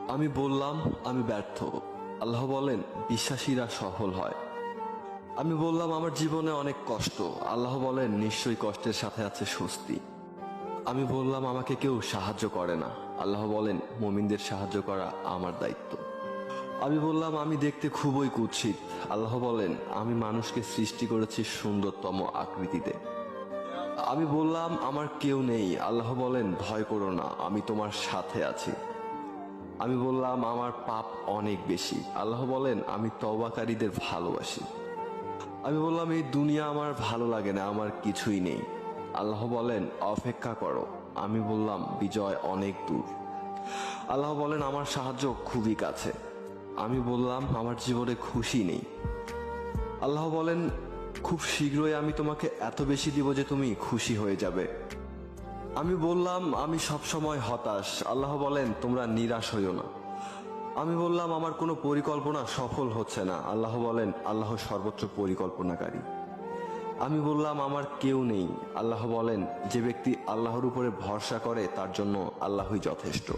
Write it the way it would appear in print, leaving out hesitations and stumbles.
আমি বললাম আমি ব্যর্থ। আল্লাহ বলেন বিশ্বাসীরা সফল হয়। আমি বললাম আমার জীবনে অনেক কষ্ট। আল্লাহ বলেন নিশ্চয়ই কষ্টের সাথে আছে স্বস্তি। আমি বললাম আমাকে কেউ সাহায্য করে না। আল্লাহ বলেন মুমিনদের সাহায্য করা আমার দায়িত্ব। আমি বললাম আমি দেখতে খুবই কুৎসিত। আল্লাহ বলেন আমি মানুষকে সৃষ্টি করেছি সুন্দরতম আকৃতিতে। আমি বললাম আমার কেউ নেই। আল্লাহ বলেন ভয় করো না, আমি তোমার সাথে আছি। আমি বললাম আমার পাপ অনেক বেশি। আল্লাহ বলেন আমি তওবাকারীদের ভালোবাসি। আমি বললাম এই দুনিয়া আমার ভালো লাগে না, আমার কিছুই নেই। আল্লাহ বলেন অপেক্ষা করো। আমি বললাম বিজয় অনেক দূর। আল্লাহ বলেন আমার সাহায্য খুবই কাছে। আমি বললাম আমার জীবনে খুশি নেই। আল্লাহ বলেন খুব শীঘ্রই আমি তোমাকে এত বেশি দিব যে তুমি খুশি হয়ে যাবে। আমি বললাম আমি সবসময় হতাশ। আল্লাহ বলেন তোমরা নিরাশ হইও না। আমি বললাম আমার কোনো পরিকল্পনা সফল হচ্ছে না। আল্লাহ বলেন আল্লাহ সর্বোচ্চ পরিকল্পনাকারী। আমি বললাম আমার কেউ নেই। আল্লাহ বলেন যে ব্যক্তি আল্লাহর উপরে ভরসা করে তার জন্য আল্লাহই যথেষ্ট।